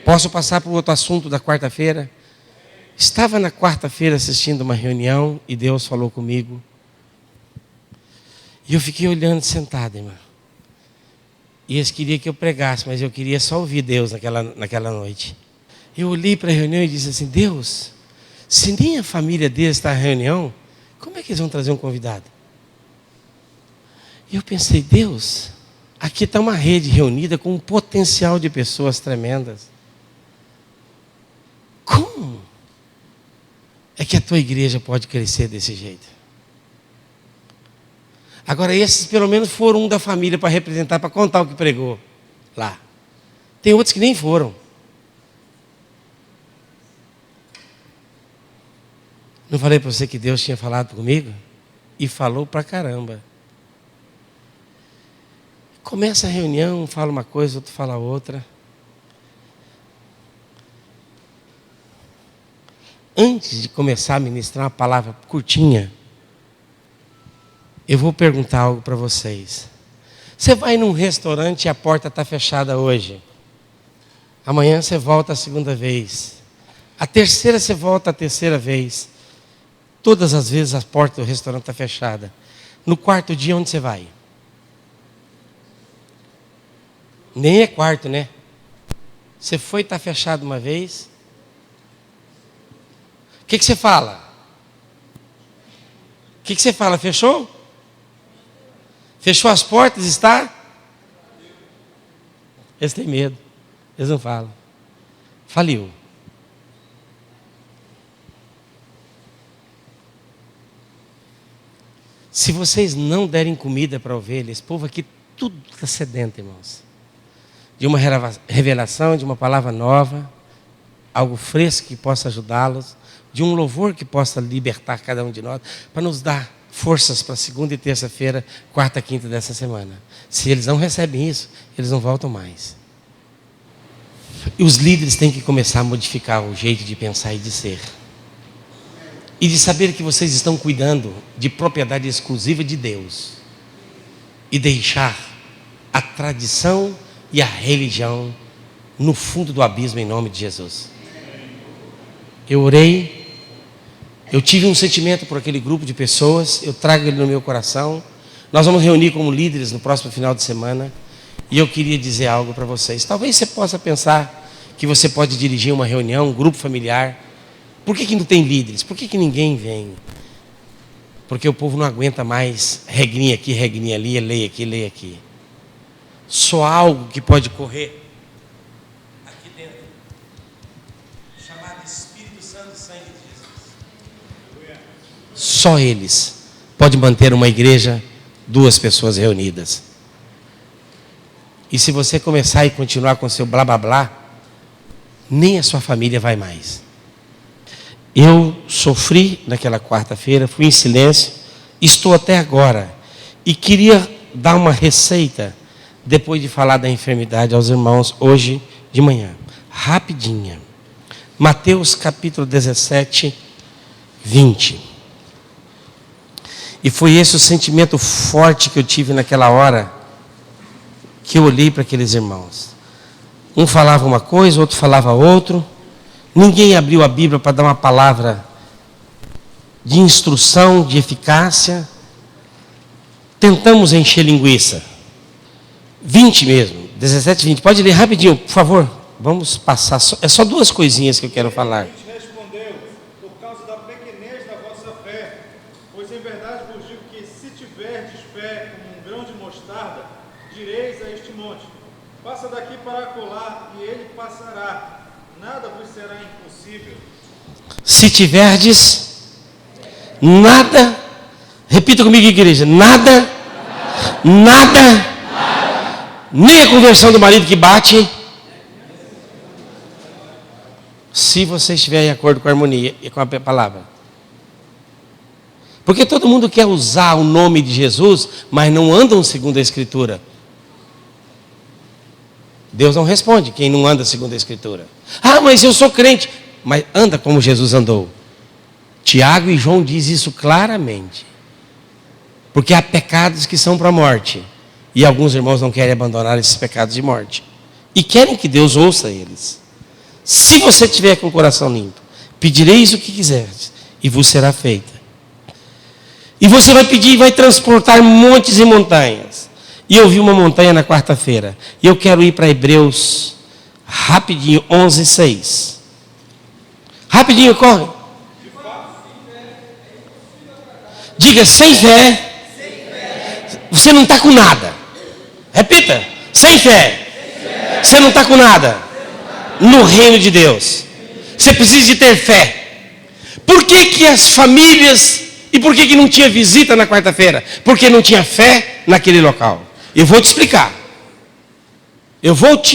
Posso passar para o outro assunto da quarta-feira? Estava na quarta-feira assistindo uma reunião e Deus falou comigo. E eu fiquei olhando sentado, irmão. E eles queriam que eu pregasse, mas eu queria só ouvir Deus naquela noite. Eu olhei para a reunião e disse assim: Deus, se nem a família deles está na reunião, como é que eles vão trazer um convidado? E eu pensei: Deus, aqui está uma rede reunida com um potencial de pessoas tremendas. Como é que a tua igreja pode crescer desse jeito? Agora, esses pelo menos foram um da família para representar, para contar o que pregou lá. Tem outros que nem foram. Não falei para você que Deus tinha falado comigo? E falou pra caramba. Começa a reunião, um fala uma coisa, outro fala outra. Antes de começar a ministrar uma palavra curtinha, eu vou perguntar algo para vocês. Você vai num restaurante e a porta está fechada hoje. Amanhã você volta a segunda vez. A terceira você volta a terceira vez. Todas as vezes a porta do restaurante está fechada. No quarto dia, onde você vai? Nem é quarto, né? Você foi e está fechado uma vez. O que você fala? O que você fala? Fechou? Fechou as portas, está? Eles têm medo. Eles não falam. Faliu. Se vocês não derem comida para a ovelha, esse povo aqui tudo está sedento, irmãos. De uma revelação, de uma palavra nova, algo fresco que possa ajudá-los, de um louvor que possa libertar cada um de nós, para nos dar forças para segunda e terça-feira, quarta e quinta dessa semana. Se eles não recebem isso, eles não voltam mais. E os líderes têm que começar a modificar o jeito de pensar e de ser. E de saber que vocês estão cuidando de propriedade exclusiva de Deus. E deixar a tradição e a religião no fundo do abismo em nome de Jesus. Eu orei. Eu tive um sentimento por aquele grupo de pessoas, eu trago ele no meu coração. Nós vamos reunir como líderes no próximo final de semana. E eu queria dizer algo para vocês. Talvez você possa pensar que você pode dirigir uma reunião, um grupo familiar. Por que não tem líderes? Por que ninguém vem? Porque o povo não aguenta mais regrinha aqui, regrinha ali, lei aqui, lei aqui. Só algo que pode correr aqui dentro, chamado Espírito Santo e Sangue de Jesus. Só eles podem manter uma igreja, 2 pessoas reunidas. E se você começar e continuar com seu blá blá blá, nem a sua família vai mais. Eu sofri naquela quarta-feira, fui em silêncio, estou até agora. E queria dar uma receita, depois de falar da enfermidade aos irmãos, hoje de manhã. Rapidinha. Mateus capítulo 17, 20. E foi esse o sentimento forte que eu tive naquela hora, que eu olhei para aqueles irmãos. Um falava uma coisa, outro falava outro. Ninguém abriu a Bíblia para dar uma palavra de instrução, de eficácia. Tentamos encher linguiça. 20 mesmo, 17, 20. Pode ler rapidinho, por favor. Vamos passar. É só 2 coisinhas que eu quero falar. Respondeu: por causa da pequenez da vossa fé, pois em verdade vos digo que se tiverdes fé como um grão de mostarda, direis a este monte: passa daqui para acolá, e ele passará. Nada vos será impossível. Se tiverdes nada, repita comigo, igreja, nada, nem a conversão do marido que bate, se você estiver em acordo com a harmonia e com a palavra. Porque todo mundo quer usar o nome de Jesus, mas não andam segundo a Escritura. Deus não responde quem não anda segundo a Escritura. Ah, mas eu sou crente. Mas anda como Jesus andou. Tiago e João dizem isso claramente. Porque há pecados que são para a morte. E alguns irmãos não querem abandonar esses pecados de morte. E querem que Deus ouça eles. Se você tiver com o coração limpo, pedireis o que quiseres, e vos será feita. E você vai pedir e vai transportar montes e montanhas. E eu vi uma montanha na quarta-feira. E eu quero ir para Hebreus, rapidinho, 11:6. Rapidinho, corre. Diga, sem fé, você não está com nada. Repita, sem fé, você não está com nada no reino de Deus. Você precisa de ter fé. Por que as famílias, e por que não tinha visita na quarta-feira? Porque não tinha fé naquele local. Eu vou te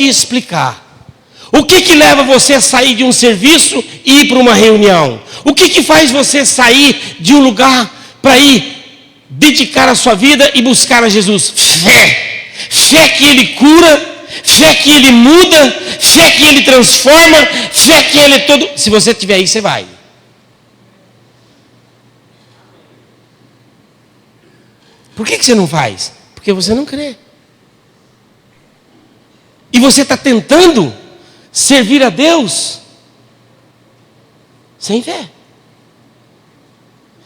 explicar. O que leva você a sair de um serviço e ir para uma reunião? O que faz você sair de um lugar para ir dedicar a sua vida e buscar a Jesus? Fé. Fé que Ele cura, fé que Ele muda, fé que Ele transforma, fé que Ele é todo. Se você tiver aí, você vai. Por que você não faz? Porque você não crê. E você está tentando servir a Deus sem fé.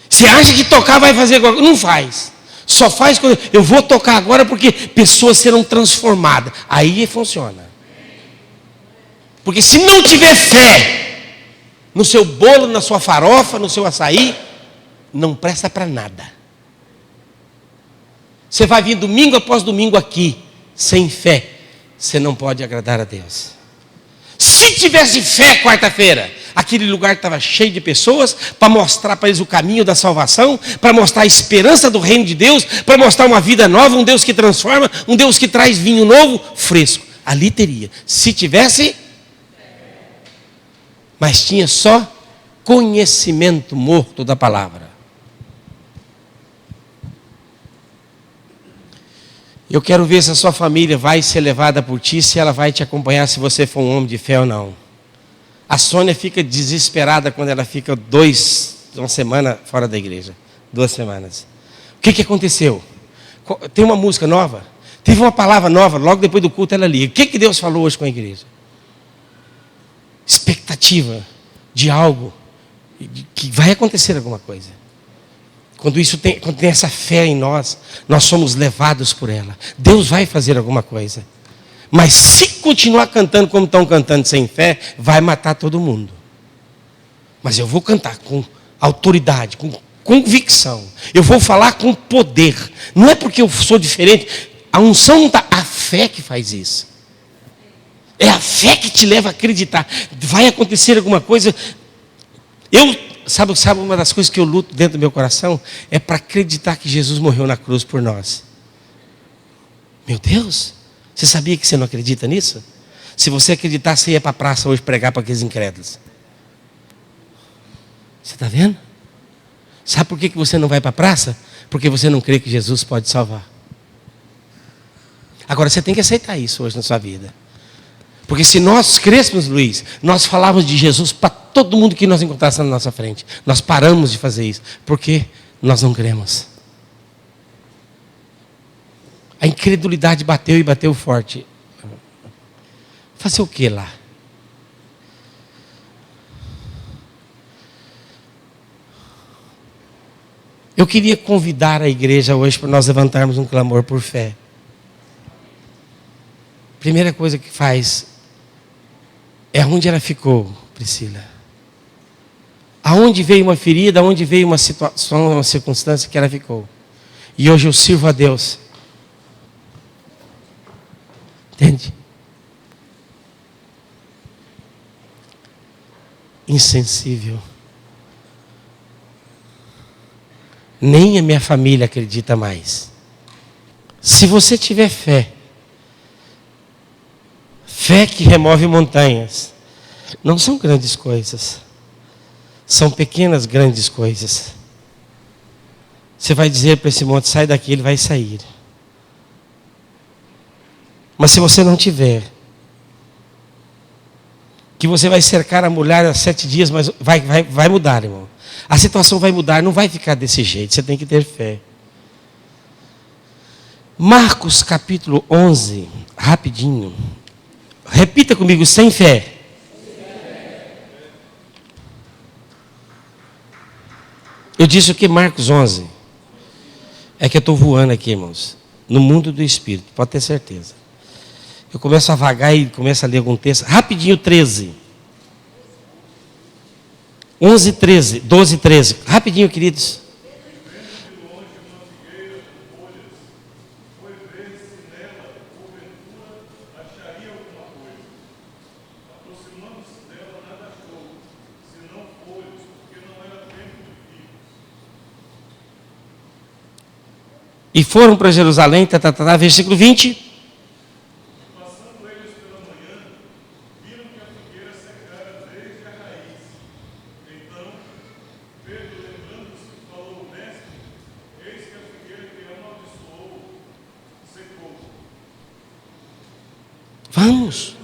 Você acha que tocar vai fazer alguma coisa? Não faz. Só faz quando eu vou tocar agora porque pessoas serão transformadas. Aí funciona. Porque se não tiver fé no seu bolo, na sua farofa, no seu açaí, não presta para nada. Você vai vir domingo após domingo aqui, sem fé, você não pode agradar a Deus. Se tivesse fé quarta-feira, aquele lugar estava cheio de pessoas, para mostrar para eles o caminho da salvação, para mostrar a esperança do reino de Deus, para mostrar uma vida nova, um Deus que transforma, um Deus que traz vinho novo, fresco. Ali teria, se tivesse, mas tinha só conhecimento morto da palavra. Eu quero ver se a sua família vai ser levada por ti, se ela vai te acompanhar, se você for um homem de fé ou não. A Sônia fica desesperada quando ela fica uma semana fora da igreja. 2 semanas. O que aconteceu? Tem uma música nova? Teve uma palavra nova, logo depois do culto ela liga. O que Deus falou hoje com a igreja? Expectativa de algo, que vai acontecer alguma coisa. Quando tem essa fé em nós, nós somos levados por ela. Deus vai fazer alguma coisa. Mas se continuar cantando como estão cantando sem fé, vai matar todo mundo. Mas eu vou cantar com autoridade, com convicção. Eu vou falar com poder. Não é porque eu sou diferente. A unção não está. A fé que faz isso. É a fé que te leva a acreditar. Vai acontecer alguma coisa. Sabe uma das coisas que eu luto dentro do meu coração? É para acreditar que Jesus morreu na cruz por nós. Meu Deus, você sabia que você não acredita nisso? Se você acreditar, você ia para a praça hoje pregar para aqueles incrédulos. Você está vendo? Sabe por que você não vai para a praça? Porque você não crê que Jesus pode salvar. Agora você tem que aceitar isso hoje na sua vida. Porque se nós crêssemos, Luiz, nós falávamos de Jesus para todo mundo que nós encontrássemos na nossa frente. Nós paramos de fazer isso, porque nós não cremos. A incredulidade bateu e bateu forte. Fazer o que lá? Eu queria convidar a igreja hoje para nós levantarmos um clamor por fé. Primeira coisa que faz é onde ela ficou, Priscila. Aonde veio uma ferida, aonde veio uma situação, uma circunstância que ela ficou. E hoje eu sirvo a Deus. Entende? Insensível. Nem a minha família acredita mais. Se você tiver fé, fé que remove montanhas, não são grandes coisas, são pequenas grandes coisas. Você vai dizer para esse monte, sai daqui, ele vai sair. Mas se você não tiver, que você vai cercar a mulher há 7 dias, mas vai mudar, irmão. A situação vai mudar, não vai ficar desse jeito, você tem que ter fé. Marcos capítulo 11, rapidinho. Repita comigo, sem fé. Eu disse o que? Marcos 11. É que eu estou voando aqui, irmãos. No mundo do Espírito, pode ter certeza. Eu começo a vagar e começo a ler algum texto. Rapidinho, 13. 11, 13. 12, 13. Rapidinho, queridos. E foram para Jerusalém, versículo 20. Passando eles pela manhã, viram que a figueira secara desde a raiz. Então, Pedro, lembrando-se, falou: Mestre, eis que a figueira que amaldiçoou secou. Vamos.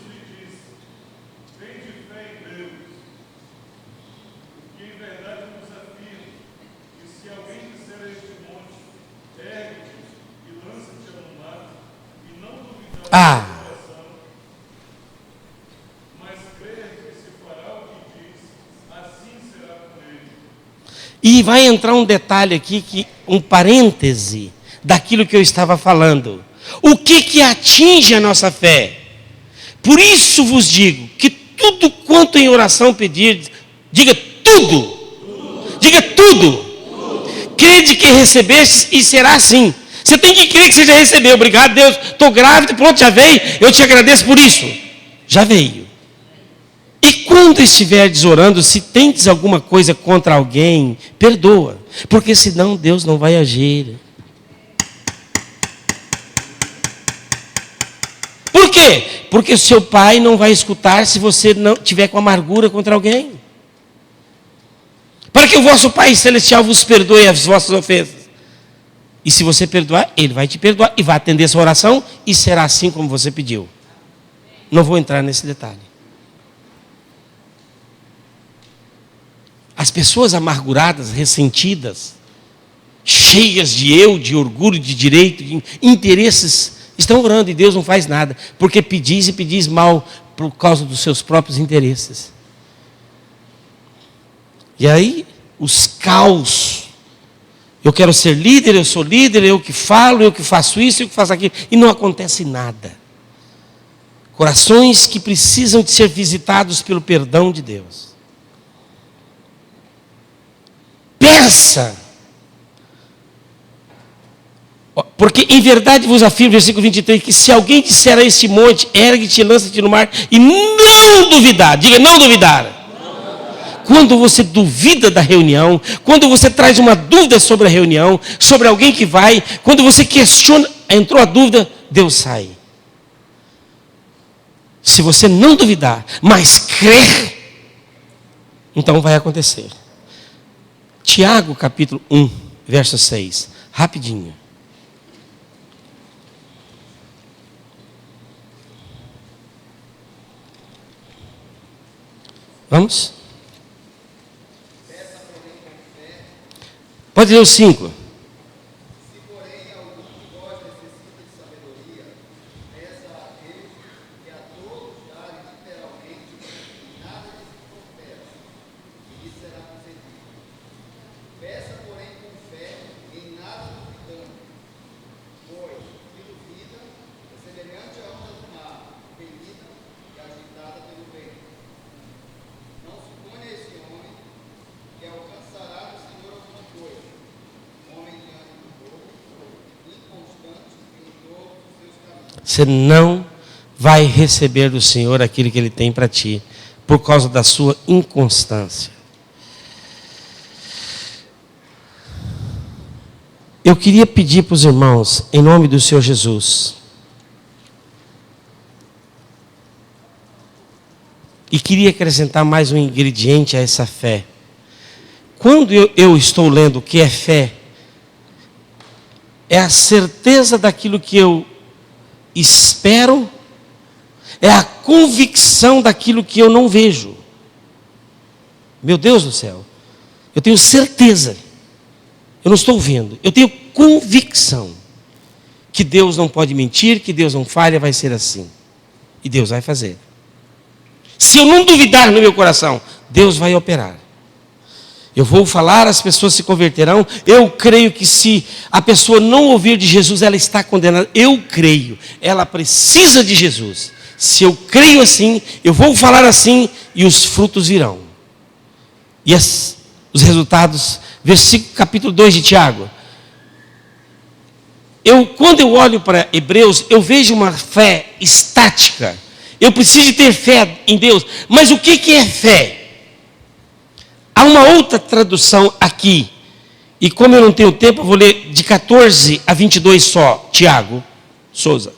Ah. E vai entrar um detalhe aqui, um parêntese daquilo que eu estava falando. O que atinge a nossa fé? Por isso vos digo que tudo quanto em oração pedir, diga tudo. Diga tudo. Crede que recebestes e será assim. Você tem que crer que você já recebeu. Obrigado, Deus. Estou grávida, pronto, já veio. Eu te agradeço por isso. Já veio. E quando estiverdes orando, se tendes alguma coisa contra alguém, perdoa. Porque senão Deus não vai agir. Por quê? Porque o seu pai não vai escutar se você não tiver com amargura contra alguém. Para que o vosso Pai Celestial vos perdoe as vossas ofensas. E se você perdoar, Ele vai te perdoar e vai atender essa oração e será assim como você pediu. Não vou entrar nesse detalhe. As pessoas amarguradas, ressentidas, cheias de eu, de orgulho, de direito, de interesses, estão orando e Deus não faz nada, porque pedis e pedis mal por causa dos seus próprios interesses. E aí, os caos. Eu quero ser líder, eu sou líder, eu que falo, eu que faço isso, eu que faço aquilo. E não acontece nada. Corações que precisam de ser visitados pelo perdão de Deus. Peça. Porque em verdade vos afirmo, versículo 23, que se alguém disser a este monte, ergue-te e lança-te no mar, e não duvidar, diga não duvidar. Quando você duvida da reunião, quando você traz uma dúvida sobre a reunião, sobre alguém que vai, quando você questiona, entrou a dúvida, Deus sai. Se você não duvidar, mas crer, então vai acontecer. Tiago capítulo 1, verso 6, rapidinho. Vamos? Pode ler o 5. Se, porém, algum de vós necessita de sabedoria, peça a Deus, que a todos dá literalmente, e nada lhes impeça, e lhe será concedido. Peça, porém, com fé, em nada duvidando, pois, que duvida, é semelhante à onda do mar, impelida e agitada pelo vento. Não suponha esse homem que alcançará do Senhor alguma coisa. Homem de ânimo pouco, inconstante em todos os seus caminhos. Você não vai receber do Senhor aquilo que Ele tem para ti, por causa da sua inconstância. Eu queria pedir para os irmãos, em nome do Senhor Jesus, e queria acrescentar mais um ingrediente a essa fé. Quando eu estou lendo o que é fé, é a certeza daquilo que eu espero, é a convicção daquilo que eu não vejo. Meu Deus do céu, eu tenho certeza, eu não estou vendo, eu tenho convicção que Deus não pode mentir, que Deus não falha, vai ser assim. E Deus vai fazer. Se eu não duvidar no meu coração, Deus vai operar. Eu vou falar, as pessoas se converterão. Eu creio que se a pessoa não ouvir de Jesus, ela está condenada. Eu creio, ela precisa de Jesus. Se eu creio assim, eu vou falar assim e os frutos virão. E os resultados, capítulo 2 de Tiago. Quando eu olho para Hebreus, eu vejo uma fé estática. Eu preciso ter fé em Deus. Mas o que é fé? Há uma outra tradução aqui. E como eu não tenho tempo, eu vou ler de 14 a 22 só. Tiago Souza.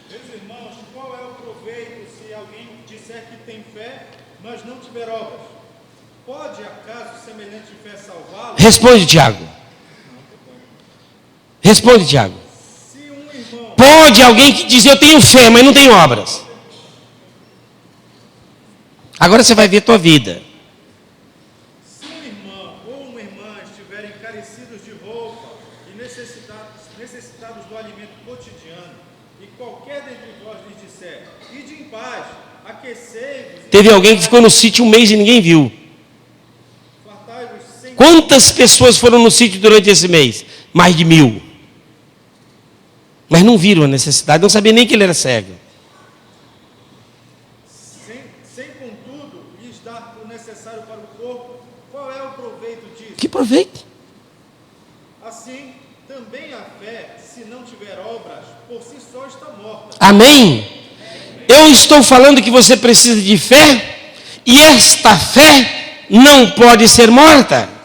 Meus irmãos, qual é o proveito se alguém disser que tem fé, mas não tiver obras? Pode acaso semelhante fé salvá-lo? Responde, Tiago. Responde, Tiago. Se um irmão... Pode alguém que diz eu tenho fé, mas não tem obras? Agora você vai ver a tua vida. Se um irmão ou uma irmã estiverem carecidos de roupa e necessitados do alimento cotidiano, e qualquer dentre vós lhes disser, ide em paz, aquecei-vos... Teve alguém que ficou no sítio um mês e ninguém viu. Fartai-vos sem... Quantas pessoas foram no sítio durante esse mês? Mais de 1000. Mas não viram a necessidade, não sabiam nem que ele era cego. Sem contudo lhes dar o necessário para o corpo, qual é o proveito disso? Que proveito? Assim, também a fé, se não tiver obras, por si só está morta. Amém? Eu estou falando que você precisa de fé, e esta fé não pode ser morta.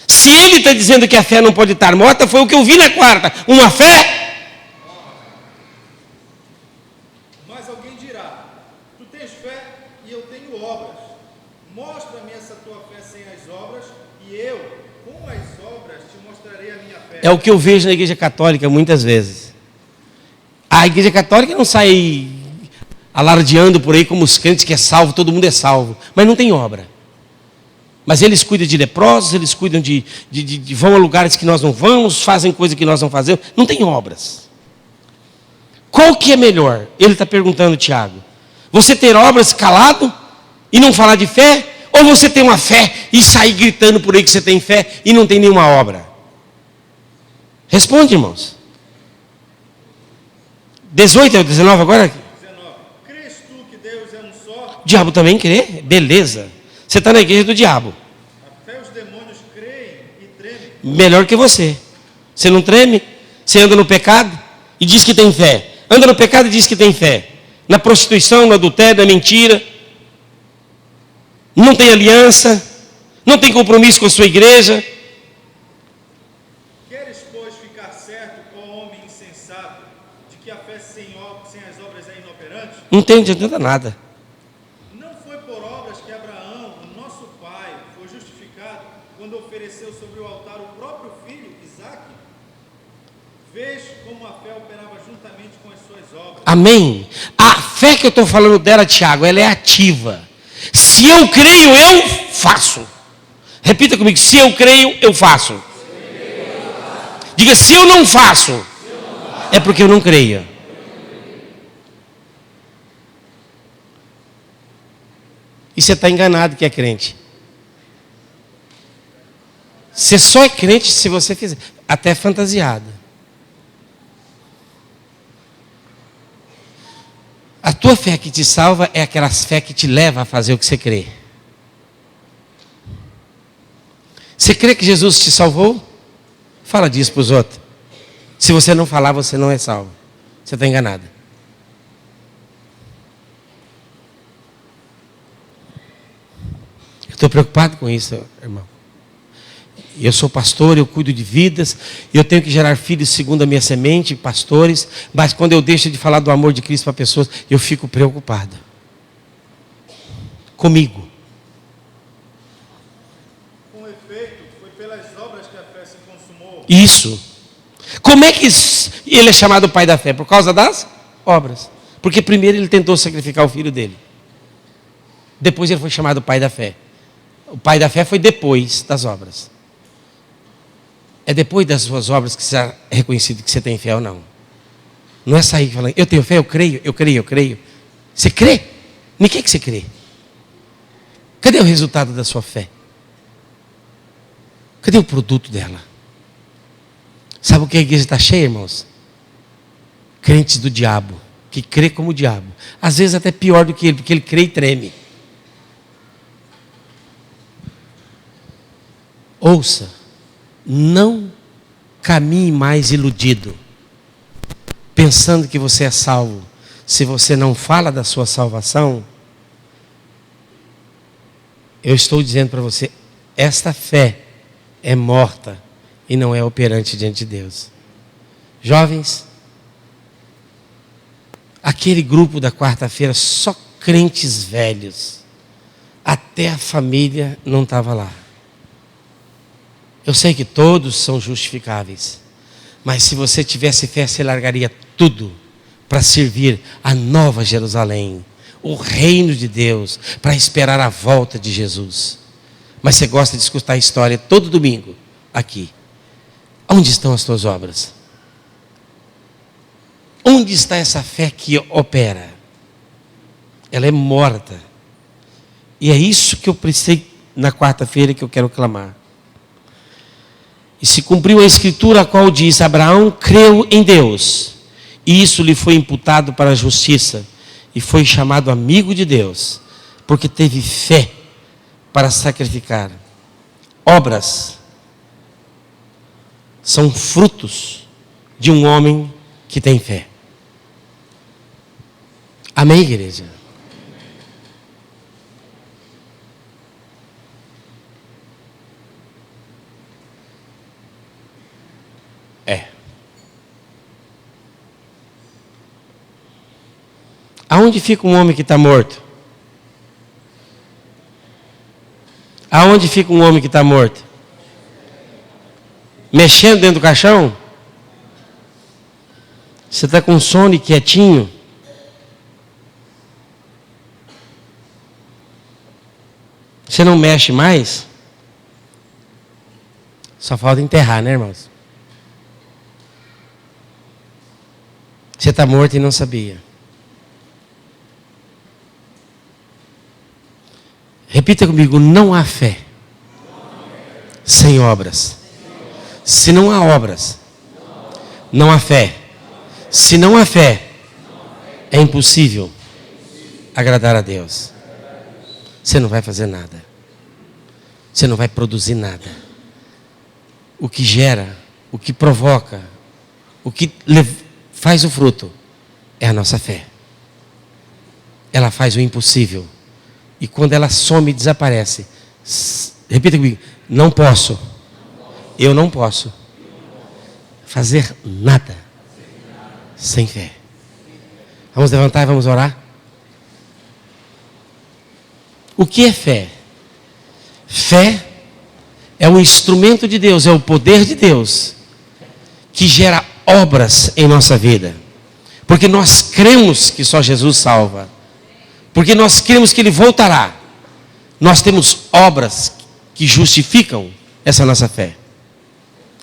Se ele está dizendo que a fé não pode estar morta, foi o que eu vi na quarta. Uma fé. Mas alguém dirá, tu tens fé e eu tenho obras. Mostra-me essa tua fé sem as obras, e eu, com as obras, te mostrarei a minha fé. É o que eu vejo na igreja católica muitas vezes. A igreja católica não sai alardeando por aí como os crentes que é salvo, todo mundo é salvo. Mas não tem obra. Mas eles cuidam de leprosos, eles cuidam de vão a lugares que nós não vamos, fazem coisas que nós não fazemos. Não tem obras. Qual que é melhor? Ele está perguntando, Tiago. Você ter obras calado e não falar de fé? Ou você ter uma fé e sair gritando por aí que você tem fé e não tem nenhuma obra? Responde, irmãos. 18 ou 19 agora? 19. Crês tu que Deus é um só? O diabo também crê? Beleza. Você está na igreja do diabo. Até os demônios creem e tremem. Melhor que você. Você não treme? Você anda no pecado e diz que tem fé. Anda no pecado e diz que tem fé. Na prostituição, no adultério, na mentira. Não tem aliança. Não tem compromisso com a sua igreja. Queres, pois, ficar certo, ó homem insensato, de que a fé sem as obras é inoperante? Não tem adianta nada. Não foi por obras que Abraão, o nosso pai, foi justificado quando ofereceu sobre o altar o próprio filho, Isaque? Vês como a fé operava juntamente com as suas obras. Amém? A fé que eu estou falando dela, Tiago, ela é ativa. Se eu creio, eu faço. Repita comigo, se eu creio, eu faço. Diga, se eu não faço, é porque eu não creio. E você está enganado que é crente. Você só é crente se você fizer, até fantasiado. A tua fé que te salva é aquela fé que te leva a fazer o que você crê. Você crê que Jesus te salvou? Fala disso para os outros. Se você não falar, você não é salvo. Você está enganado. Eu estou preocupado com isso, irmão. Eu sou pastor, eu cuido de vidas, eu tenho que gerar filhos segundo a minha semente, pastores, mas quando eu deixo de falar do amor de Cristo para pessoas, eu fico preocupado. Comigo. Com efeito, foi pelas obras que a fé se consumou. Isso. Como é que ele é chamado pai da fé? Por causa das obras. Porque primeiro ele tentou sacrificar o filho dele. Depois ele foi chamado pai da fé. O pai da fé foi depois das obras. É depois das suas obras que será reconhecido que você tem fé ou não. Não é sair falando, eu tenho fé, eu creio, eu creio, eu creio. Você crê? Em que você crê? Cadê o resultado da sua fé? Cadê o produto dela? Sabe o que a igreja está cheia, irmãos? Crentes do diabo, que crê como o diabo. Às vezes até pior do que ele, porque ele crê e treme. Ouça, não caminhe mais iludido, pensando que você é salvo. Se você não fala da sua salvação, eu estou dizendo para você, esta fé é morta e não é operante diante de Deus. Jovens, aquele grupo da quarta-feira, só crentes velhos, até a família não estava lá. Eu sei que todos são justificáveis, mas se você tivesse fé, você largaria tudo para servir a nova Jerusalém, o reino de Deus, para esperar a volta de Jesus. Mas você gosta de escutar a história todo domingo aqui. Onde estão as tuas obras? Onde está essa fé que opera? Ela é morta. E é isso que eu precisei na quarta-feira que eu quero clamar. E se cumpriu a escritura a qual diz: Abraão creu em Deus, e isso lhe foi imputado para a justiça, e foi chamado amigo de Deus, porque teve fé para sacrificar. Obras são frutos de um homem que tem fé. Amém, igreja? Aonde fica um homem que está morto? Aonde fica um homem que está morto? Mexendo dentro do caixão? Você está com sono e quietinho? Você não mexe mais? Só falta enterrar, né, irmãos? Você está morto e não sabia. Repita comigo, não há fé sem obras. Se não há obras, não há fé. Se não há fé, é impossível agradar a Deus. Você não vai fazer nada. Você não vai produzir nada. O que gera, o que provoca, o que faz o fruto é a nossa fé. Ela faz o impossível. E quando ela some e desaparece, repita comigo, não posso, eu não posso fazer nada sem fé. Vamos levantar e vamos orar? O que é fé? Fé é um instrumento de Deus, é o poder de Deus que gera obras em nossa vida. Porque nós cremos que só Jesus salva. Porque nós cremos que Ele voltará. Nós temos obras que justificam essa nossa fé.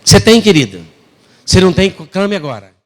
Você tem, querido? Se não tem, clame agora.